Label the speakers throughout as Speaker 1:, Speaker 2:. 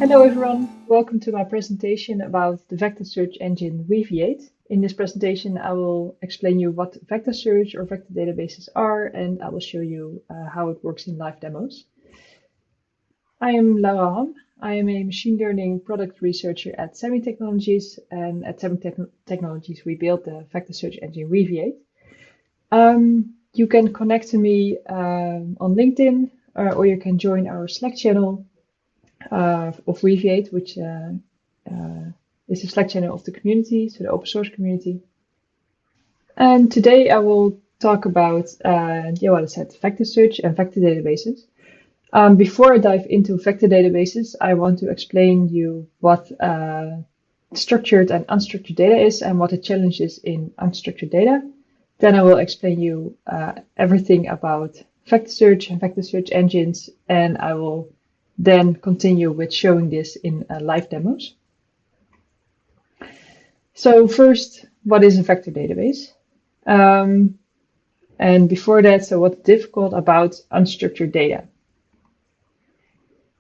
Speaker 1: Hello everyone, welcome to my presentation about the vector search engine Weaviate. In this presentation I will explain you what vector search or vector databases are, and I will show you how it works in live demos. I am Laura Ham. I am a machine learning product researcher at Semi Technologies, and at Semi Technologies we built the vector search engine Weaviate. You can connect to me on LinkedIn or you can join our Slack channel of Weaviate, which is the Slack channel of the community, so the open source community. And today I will talk about, what I said, vector search and vector databases. Before I dive into vector databases, I want to explain you what structured and unstructured data is and what the challenge is in unstructured data. Then I will explain you everything about vector search and vector search engines, and I will then continue with showing this in live demos. So first, what is a vector database? And before that, so what's difficult about unstructured data?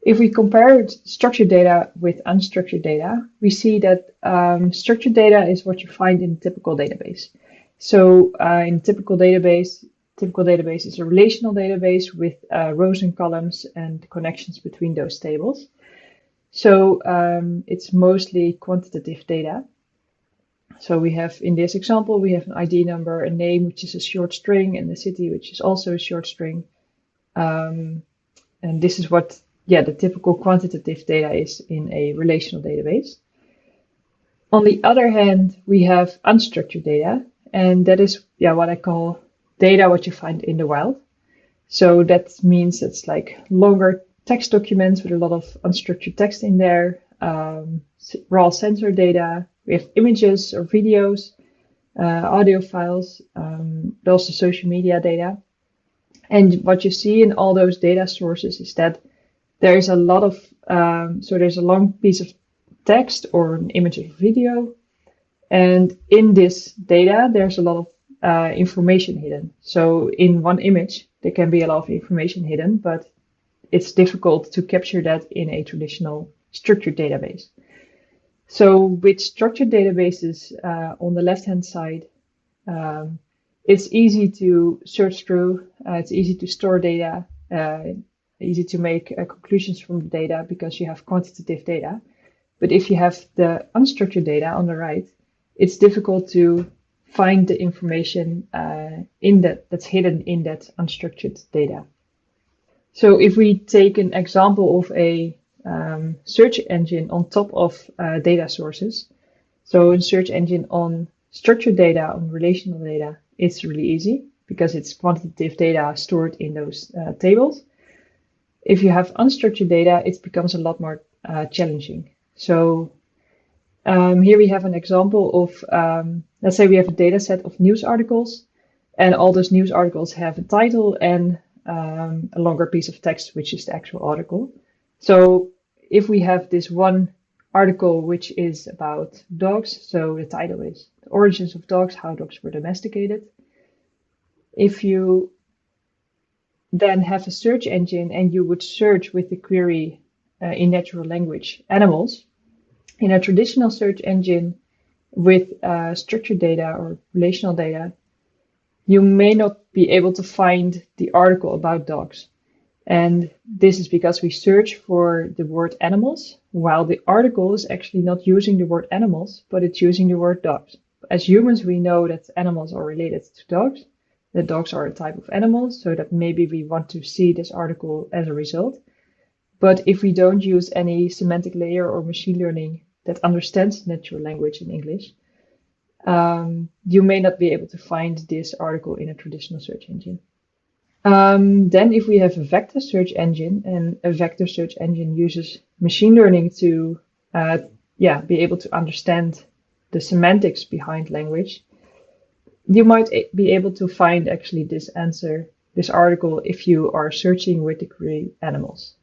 Speaker 1: If we compare structured data with unstructured data, we see that structured data is what you find in a typical database. So in a typical database is a relational database with rows and columns and connections between those tables. So it's mostly quantitative data. So we have, in this example, we have an ID number, a name, which is a short string, and the city, which is also a short string. And this is what, the typical quantitative data is in a relational database. On the other hand, we have unstructured data, and that is, what I call data what you find in the wild. So that means it's like longer text documents with a lot of unstructured text in there, raw sensor data. We have images or videos, audio files, but also social media data. And what you see in all those data sources is that there's a lot of, so there's a long piece of text or an image or video. And in this data, there's a lot of information hidden. So in one image, there can be a lot of information hidden, but it's difficult to capture that in a traditional structured database. So with structured databases on the left-hand side, it's easy to search through, it's easy to store data, easy to make conclusions from the data because you have quantitative data. But if you have the unstructured data on the right, it's difficult to find the information that's hidden in that unstructured data. So if we take an example of a search engine on top of data sources, so a search engine on structured data, on relational data, it's really easy because it's quantitative data stored in those tables. If you have unstructured data, it becomes a lot more challenging. So here we have an example of, let's say we have a data set of news articles, and all those news articles have a title and a longer piece of text, which is the actual article. So if we have this one article, which is about dogs, so the title is The Origins of Dogs, How Dogs Were Domesticated. If you then have a search engine and you would search with the query in natural language animals, in a traditional search engine with structured data or relational data, you may not be able to find the article about dogs. And this is because we search for the word animals, while the article is actually not using the word animals, but it's using the word dogs. As humans, we know that animals are related to dogs, that dogs are a type of animal, so that maybe we want to see this article as a result. But if we don't use any semantic layer or machine learning that understands natural language in English, you may not be able to find this article in a traditional search engine. Then if we have a vector search engine, and a vector search engine uses machine learning to be able to understand the semantics behind language, you might be able to find actually this answer, this article, if you are searching with the query animals.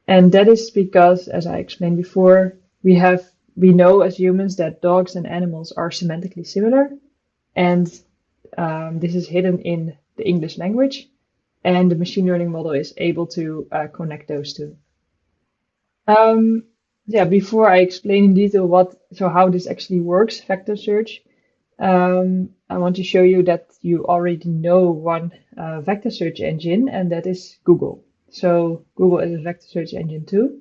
Speaker 1: And that is because, as I explained before, we know as humans that dogs and animals are semantically similar, and this is hidden in the English language, and the machine learning model is able to connect those two. Um, yeah, before I explain in detail how this actually works, vector search, I want to show you that you already know one vector search engine, and that is Google. So Google is a vector search engine too.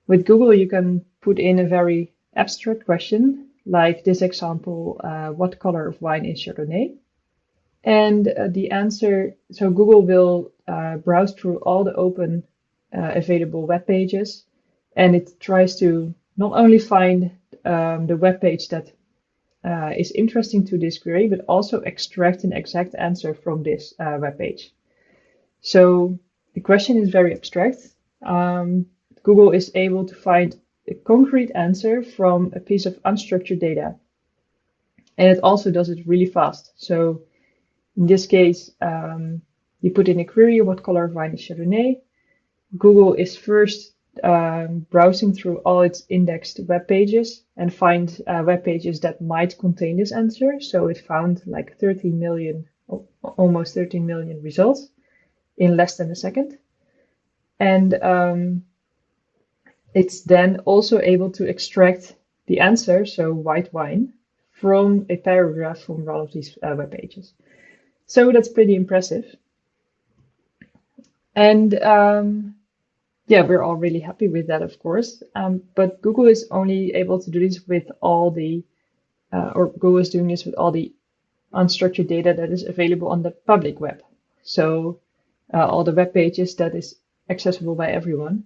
Speaker 1: With Google, you can put in a very abstract question, like this example, what color of wine is Chardonnay? And the answer, so Google will browse through all the open available web pages, and it tries to not only find the web page that is interesting to this query, but also extract an exact answer from this web page. So the question is very abstract. Google is able to find a concrete answer from a piece of unstructured data. And it also does it really fast. So in this case, you put in a query, what color of wine is Chardonnay? Google is first browsing through all its indexed web pages and find web pages that might contain this answer. So it found like 13 million, almost 13 million results in less than a second. And it's then also able to extract the answer, so white wine, from a paragraph from one of these web pages. So that's pretty impressive. And yeah, we're all really happy with that, of course. But Google is only able to do this with all the, or Google is doing this with all the unstructured data that is available on the public web. So all the web pages that is accessible by everyone.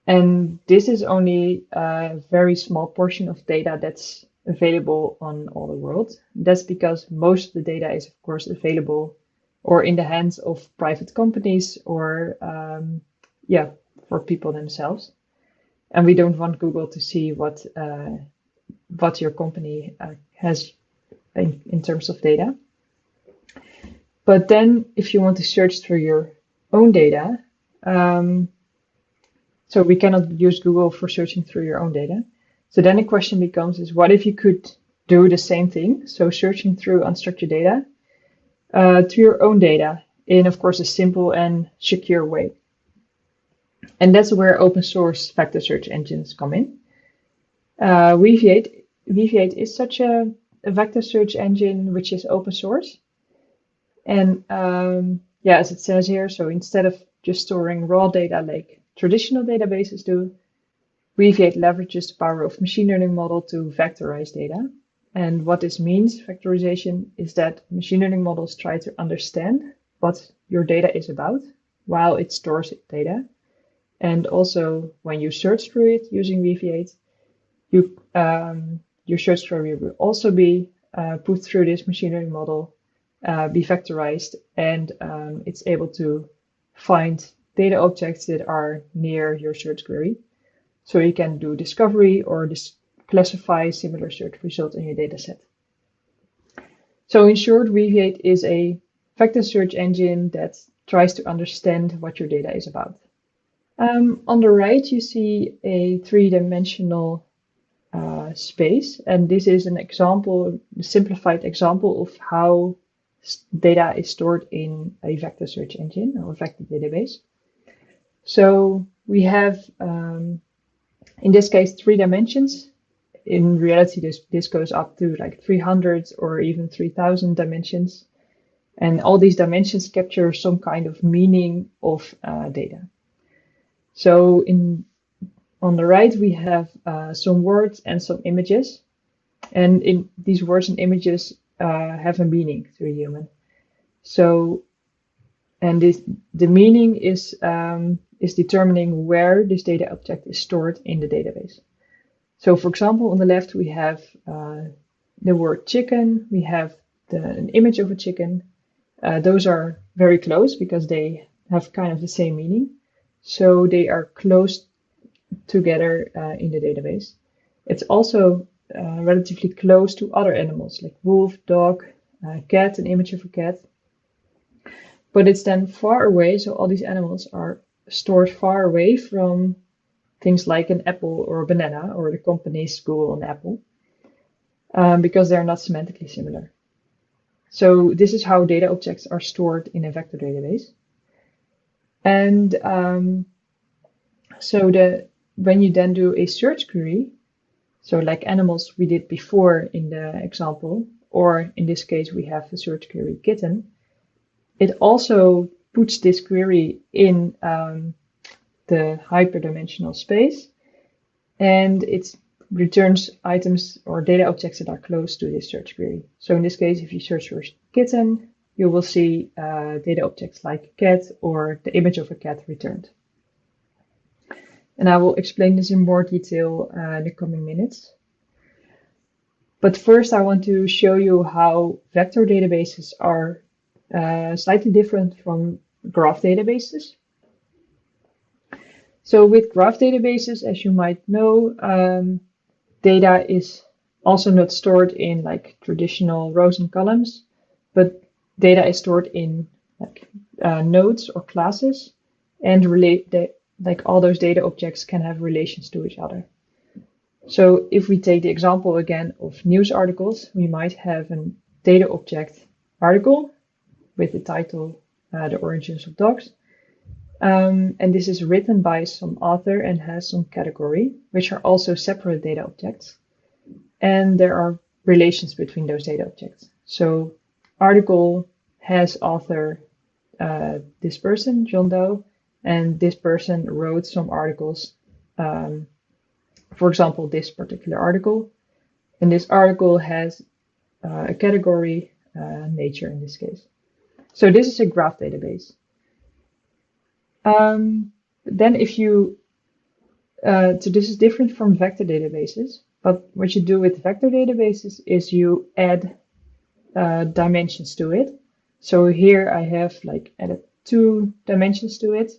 Speaker 1: And this is only a very small portion of data that's available on all the world. That's because most of the data is, of course, available or in the hands of private companies or, yeah, for people themselves. And we don't want Google to see what your company has in terms of data. But then if you want to search through your own data, so we cannot use Google for searching through your own data. So then the question becomes is what if you could do the same thing? So searching through unstructured data to your own data in, of course, a simple and secure way. And that's where open source vector search engines come in. Weaviate is such a vector search engine which is open source. And yeah, as it says here, so instead of just storing raw data like traditional databases do, Weaviate leverages the power of machine learning model to vectorize data. And what this means, vectorization, is that machine learning models try to understand what your data is about while it stores data. And also, when you search through it using Weaviate, your search query will also be put through this machine learning model, be vectorized, and it's able to find data objects that are near your search query. So you can do discovery or classify similar search results in your dataset. So in short, Weaviate is a vector search engine that tries to understand what your data is about. On the right, you see a three-dimensional space, and this is an example, a simplified example of how data is stored in a vector search engine or vector database. So we have, in this case, 3 dimensions. In reality, this goes up to like 300 or even 3000 dimensions. And all these dimensions capture some kind of meaning of data. So on the right, we have some words and some images. And in these words and images have a meaning to a human. So, and the meaning is determining where this data object is stored in the database. So, for example, on the left, we have the word chicken. We have an image of a chicken. Those are very close because they have kind of the same meaning. So they are close together in the database. It's also relatively close to other animals like wolf, dog, cat, an image of a cat. But it's then far away, so all these animals are stored far away from things like an apple or a banana or the company's Google and Apple, because they're not semantically similar. So this is how data objects are stored in a vector database. And so when you then do a search query, so like animals we did before in the example, or in this case we have a search query kitten, it also puts this query in the hyperdimensional space, and it returns items or data objects that are close to this search query. So in this case, if you search for kitten, you will see data objects like cat or the image of a cat returned. And I will explain this in more detail in the coming minutes. But first, I want to show you how vector databases are slightly different from graph databases. So with graph databases, as you might know, data is also not stored in like traditional rows and columns, but data is stored in like nodes or classes, and like all those data objects can have relations to each other. So if we take the example again of news articles, we might have a data object article with the title, The Origins of Dogs. And this is written by some author and has some category, which are also separate data objects. And there are relations between those data objects. So article has author this person, John Doe, and this person wrote some articles, for example, this particular article. And this article has a category, nature in this case. So this is a graph database. Then if you, so this is different from vector databases, but what you do with vector databases is you add dimensions to it. So here I have like added 2 dimensions to it.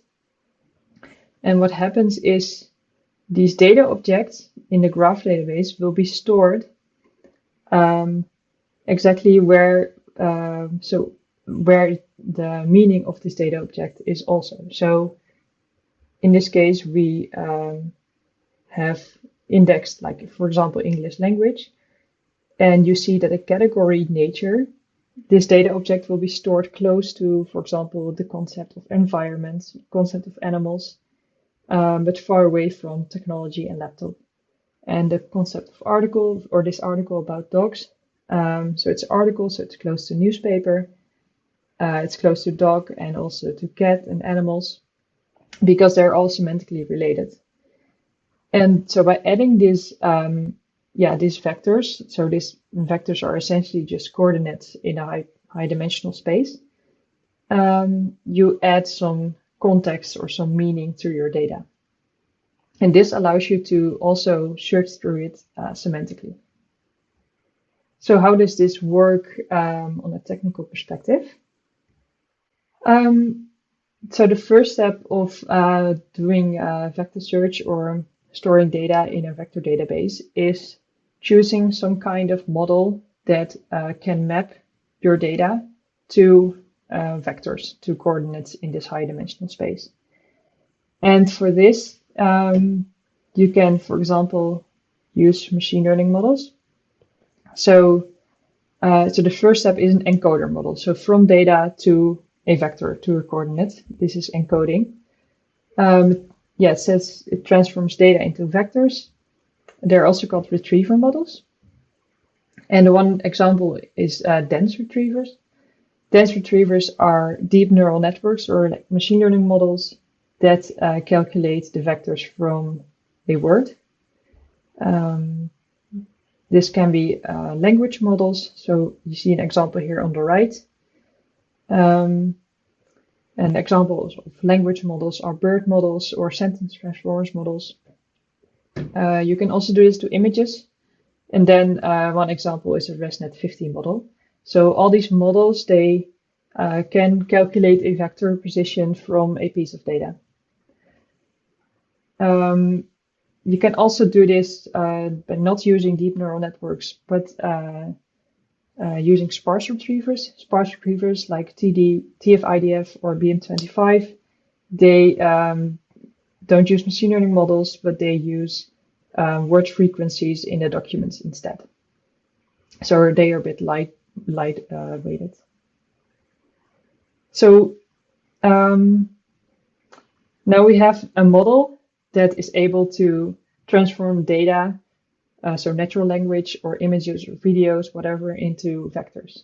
Speaker 1: And what happens is these data objects in the graph database will be stored exactly where, where the meaning of this data object is also. So in this case, we have indexed, like, for example, English language, and you see that a category nature, this data object will be stored close to, for example, the concept of environment, concept of animals, but far away from technology and laptop. And the concept of article, or this article about dogs, so it's article, so it's close to newspaper, it's close to dog and also to cat and animals, because they're all semantically related. And so by adding these vectors, so these vectors are essentially just coordinates in a high dimensional space, you add some context or some meaning to your data. And this allows you to also search through it semantically. So how does this work on a technical perspective? So the first step of doing vector search or storing data in a vector database is choosing some kind of model that can map your data to vectors, to coordinates in this high dimensional space. And for this, you can, for example, use machine learning models. So the first step is an encoder model. So from data to a vector, to a coordinate, this is encoding. It says it transforms data into vectors. They're also called retriever models. And one example is dense retrievers. Dense retrievers are deep neural networks or like machine learning models that calculate the vectors from a word. This can be language models. So you see an example here on the right. And examples of language models are BERT models or sentence transformers models. You can also do this to images. And then one example is a ResNet-50 model. So all these models, they can calculate a vector position from a piece of data. You can also do this by not using deep neural networks, but using sparse retrievers. Sparse retrievers like TF-IDF or BM25, they don't use machine learning models, but they use word frequencies in the documents instead. So they are a bit light weighted. So now we have a model that is able to transform data, so natural language or images or videos, whatever, into vectors.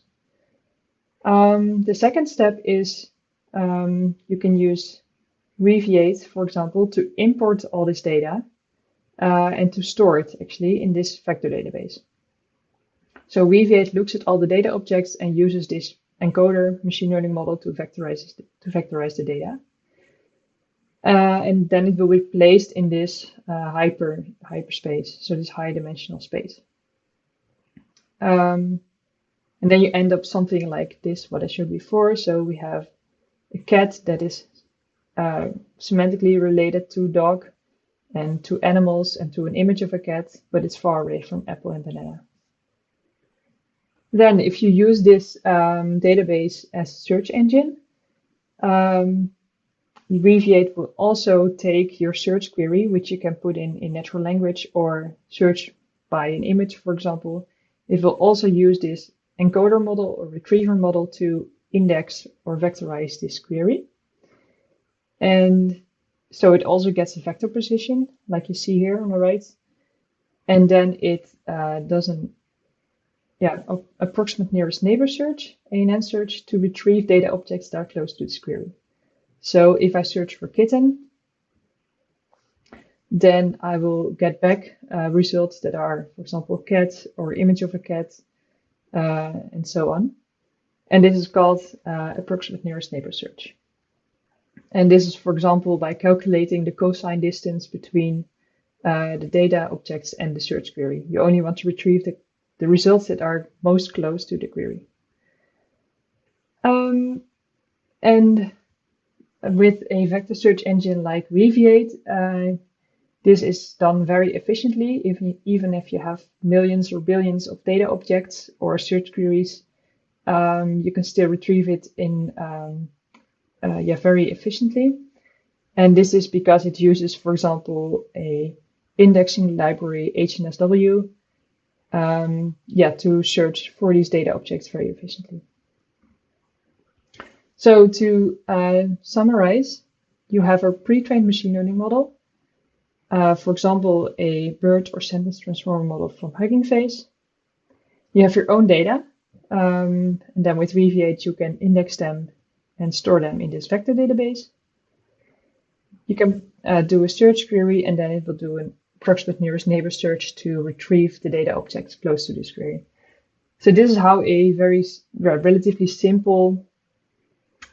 Speaker 1: The second step is you can use Weaviate, for example, to import all this data and to store it actually in this vector database. So Weaviate looks at all the data objects and uses this encoder machine learning model to vectorize the data. And then it will be placed in this hyperspace, so this high dimensional space. And then you end up something like this, what I showed before. So we have a cat that is semantically related to dog and to animals and to an image of a cat, but it's far away from apple and banana. Then if you use this database as a search engine, Weaviate will also take your search query, which you can put in natural language or search by an image, for example. It will also use this encoder model or retriever model to index or vectorize this query. And so it also gets a vector position, like you see here on the right. And then it does an approximate nearest neighbor search, ANN search, to retrieve data objects that are close to this query. So if I search for kitten, then I will get back results that are, for example, cat or image of a cat, and so on. And this is called approximate nearest neighbor search. And this is, for example, by calculating the cosine distance between the data objects and the search query. You only want to retrieve the results that are most close to the query. And with a vector search engine like Weaviate, this is done very efficiently. Even if you have millions or billions of data objects or search queries, you can still retrieve it in very efficiently. And this is because it uses, for example, a indexing library HNSW, to search for these data objects very efficiently. So to summarize, you have a pre-trained machine learning model, for example, a BERT or sentence transformer model from Hugging Face. You have your own data, and then with Weaviate you can index them and store them in this vector database. You can do a search query, and then it will do an approximate nearest neighbor search to retrieve the data objects close to this query. So this is how a very relatively simple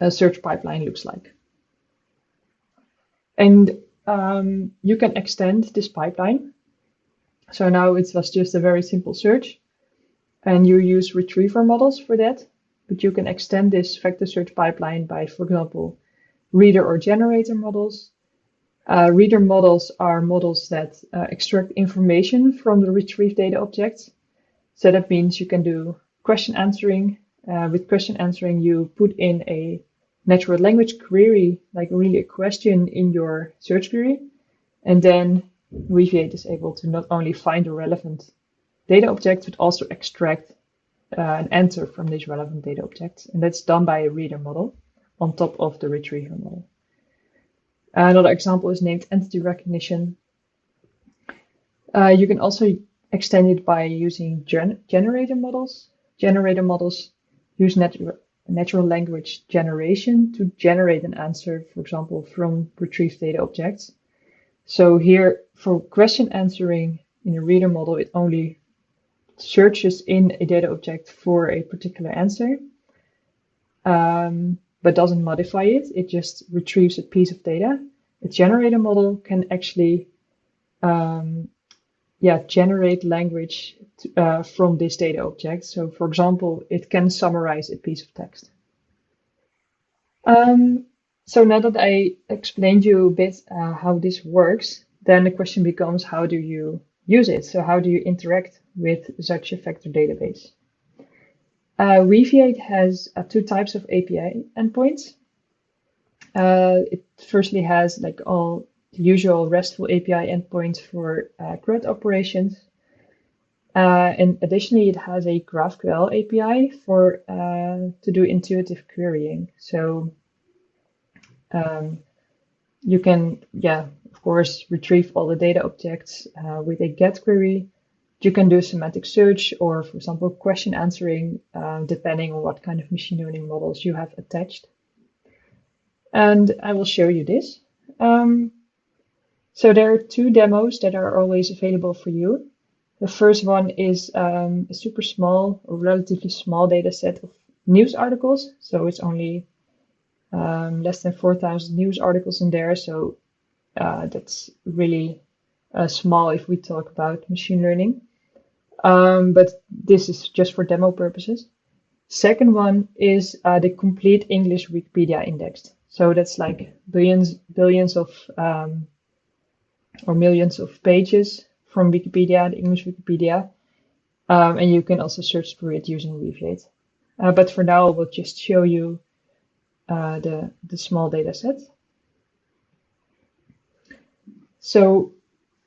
Speaker 1: search pipeline looks like. And you can extend this pipeline. So now it was just a very simple search, and you use retriever models for that. But you can extend this vector search pipeline by, for example, reader or generator models. Reader models are models that extract information from the retrieved data objects. So that means you can do question answering. With question answering, you put in a natural language query, like really a question in your search query. And then Weaviate is able to not only find the relevant data objects, but also extract an answer from these relevant data objects. And that's done by a reader model on top of the retriever model. Another example is named entity recognition. You can also extend it by using generator models. Generator models use natural language generation to generate an answer, for example, from retrieved data objects. So here, for question answering in a reader model, it only searches in a data object for a particular answer, but doesn't modify it. It just retrieves a piece of data. A generator model can actually generate language from this data object. So for example, it can summarize a piece of text. So now that I explained you a bit how this works, then the question becomes, how do you use it? So how do you interact with such a vector database? Weaviate has two types of API endpoints. It firstly has like all the usual RESTful API endpoints for CRUD operations. And additionally, it has a GraphQL API for to do intuitive querying. So You can, of course, retrieve all the data objects with a get query. You can do semantic search or, for example, question answering, depending on what kind of machine learning models you have attached. And I will show you this. So there are two demos that are always available for you. The first one is a super small or relatively small data set of news articles. So it's only less than 4,000 news articles in there. So that's really small if we talk about machine learning. But this is just for demo purposes. Second one is the complete English Wikipedia indexed. So that's like billions of or millions of pages from Wikipedia, the English Wikipedia. And you can also search through it using Weaviate. But for now, we'll just show you the small data set. So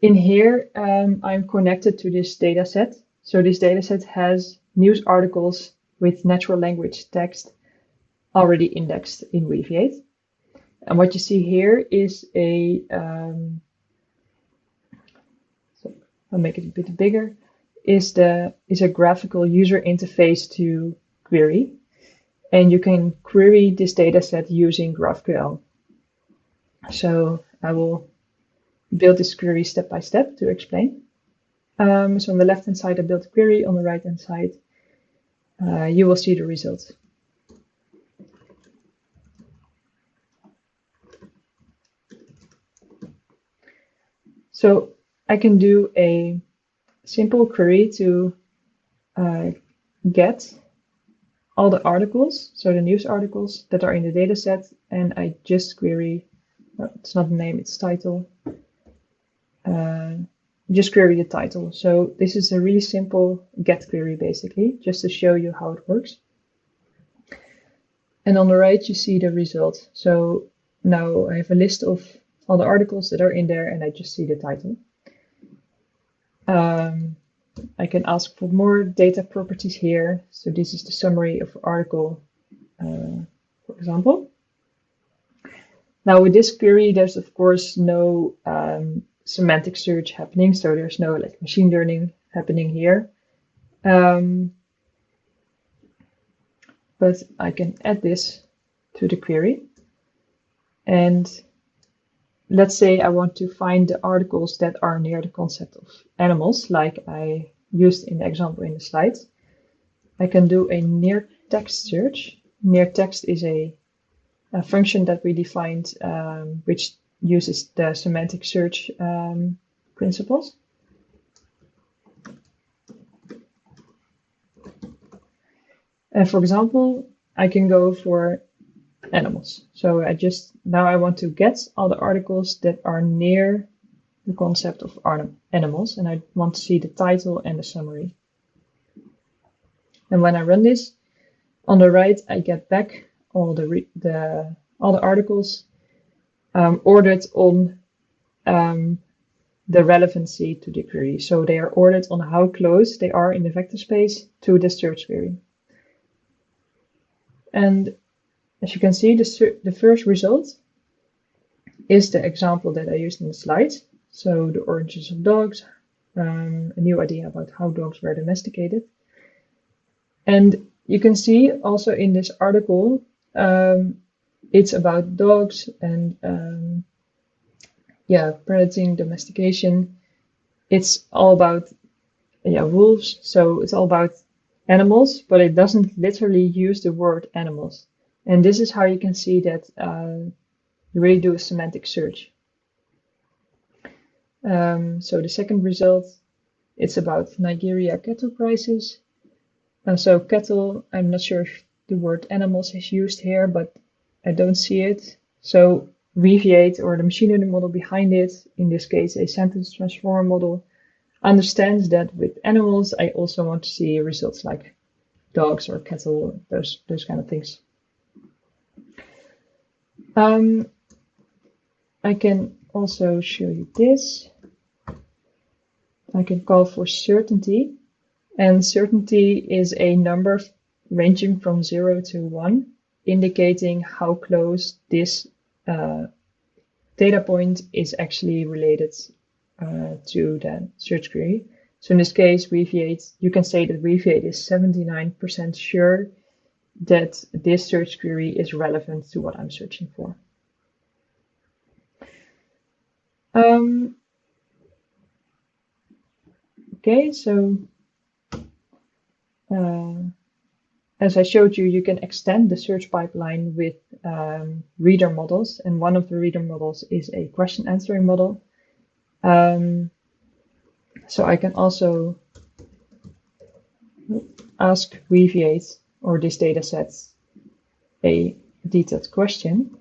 Speaker 1: in here, I'm connected to this data set. So this data set has news articles with natural language text already indexed in Weaviate. And what you see here is so I'll make it a bit bigger, is a graphical user interface to query. And you can query this data set using GraphQL. So I will build this query step by step to explain. So on the left-hand side, I built a query. On the right-hand side, you will see the results. So I can do a simple query to get all the articles, so the news articles that are in the data set, and I just query, it's not a name, it's title. Just query the title. So this is a really simple get query, basically, just to show you how it works. And on the right, you see the result. So now I have a list of all the articles that are in there, and I just see the title. I can ask for more data properties here. So this is the summary of the article, for example. Now with this query, there's of course no semantic search happening. So there's no like machine learning happening here. But I can add this to the query. And let's say I want to find the articles that are near the concept of animals, like I used in the example in the slides. I can do a near text search. Near text is a function that we defined, which uses the semantic search principles. And for example, I can go for animals. So now I want to get all the articles that are near the concept of animals, and I want to see the title and the summary. And when I run this, on the right, I get back all the articles ordered on the relevancy to the query. So they are ordered on how close they are in the vector space to the search query. And as you can see, the first result is the example that I used in the slides. So the origins of dogs, a new idea about how dogs were domesticated. And you can see also in this article, it's about dogs and parenting, domestication. It's all about wolves. So it's all about animals, but it doesn't literally use the word animals. And this is how you can see that you really do a semantic search. So the second result, it's about Nigeria cattle prices. So cattle, I'm not sure if the word animals is used here, but I don't see it. So Weaviate, or the machine learning model behind it, in this case a sentence transformer model, understands that with animals I also want to see results like dogs or cattle, those kind of things. I can also show you this. I can call for certainty, and certainty is a number ranging from 0 to 1, indicating how close this data point is actually related to the search query. So in this case, Weaviate, you can say that Weaviate is 79% sure that this search query is relevant to what I'm searching for. Okay, so as I showed you, you can extend the search pipeline with reader models, and one of the reader models is a question answering model. So I can also ask Weaviate or this data set a detailed question.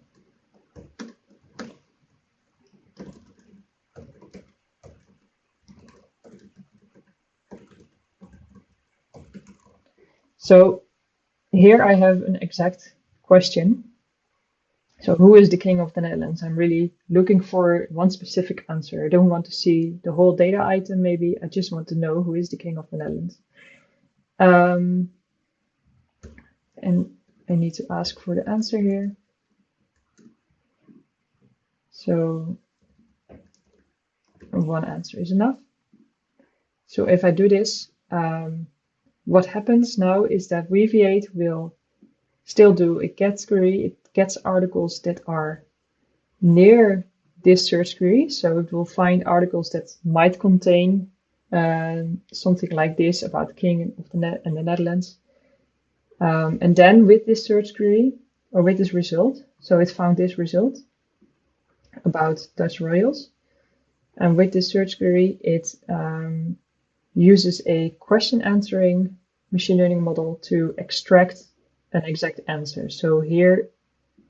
Speaker 1: So here I have an exact question. So who is the king of the Netherlands? I'm really looking for one specific answer. I don't want to see the whole data item, maybe. I just want to know who is the king of the Netherlands. And I need to ask for the answer here. So one answer is enough. So if I do this, what happens now is that Weaviate will still do a get query. It gets articles that are near this search query. So it will find articles that might contain something like this about the king of the Netherlands. And then with this search query, or with this result, so it found this result about Dutch royals. And with this search query, it uses a question answering machine learning model to extract an exact answer. So here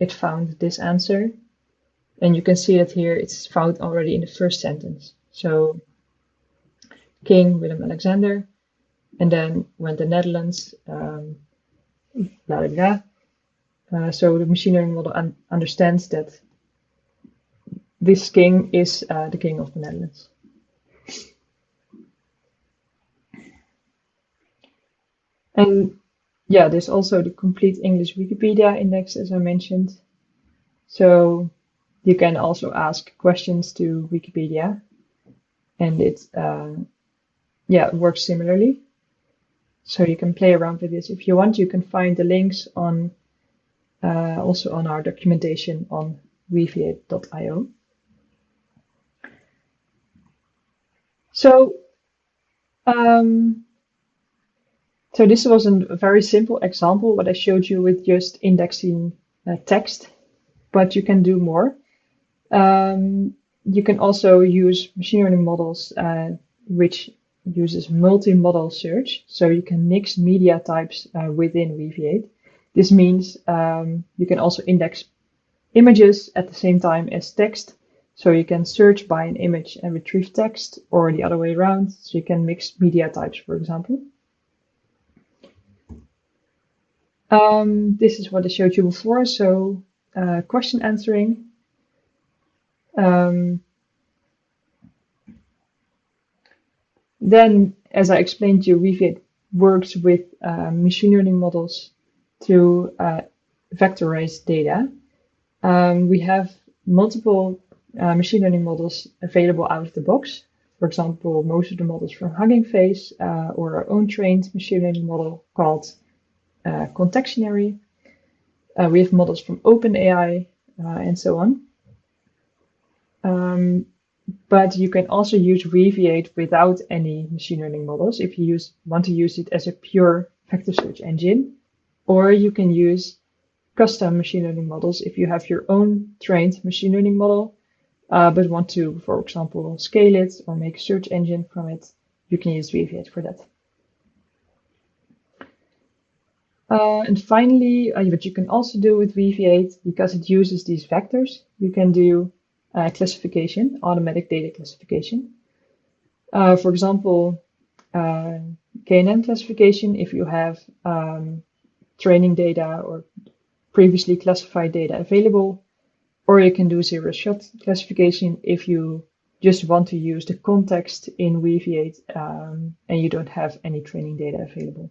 Speaker 1: it found this answer, and you can see that here it's found already in the first sentence. So King Willem Alexander, and then went the Netherlands, blah, blah, blah. So the machine learning model understands that this king is the king of the Netherlands. And yeah, there's also the complete English Wikipedia index, as I mentioned. So you can also ask questions to Wikipedia, and it works similarly. So you can play around with this if you want. You can find the links on also on our documentation on weaviate.io. So so this was a very simple example, what I showed you with just indexing text, but you can do more. You can also use machine learning models which uses multimodal search, so you can mix media types within Weaviate. This means you can also index images at the same time as text, so you can search by an image and retrieve text, or the other way around, so you can mix media types, for example. This is what I showed you before, so question answering. Then, as I explained to you, Weaviate works with machine learning models to vectorize data. We have multiple machine learning models available out of the box. For example, most of the models from Hugging Face or our own trained machine learning model called Contextionary. We have models from OpenAI and so on. But you can also use Weaviate without any machine learning models if you want to use it as a pure vector search engine, or you can use custom machine learning models if you have your own trained machine learning model, but want to, for example, scale it or make a search engine from it. You can use Weaviate for that. And finally, what you can also do with Weaviate, because it uses these vectors, you can do classification, automatic data classification. For example, KNN classification, if you have training data or previously classified data available, or you can do zero-shot classification if you just want to use the context in Weaviate and you don't have any training data available.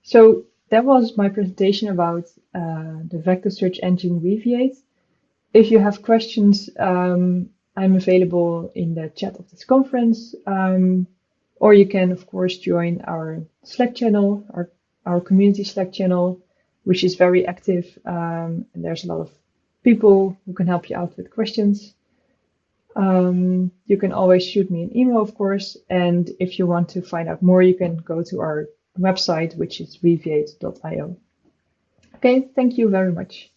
Speaker 1: So that was my presentation about the vector search engine Weaviate. If you have questions, I'm available in the chat of this conference, or you can, of course, join our Slack channel, our community Slack channel, which is very active. And there's a lot of people who can help you out with questions. You can always shoot me an email, of course. And if you want to find out more, you can go to our website, which is weaviate.io. Okay, thank you very much.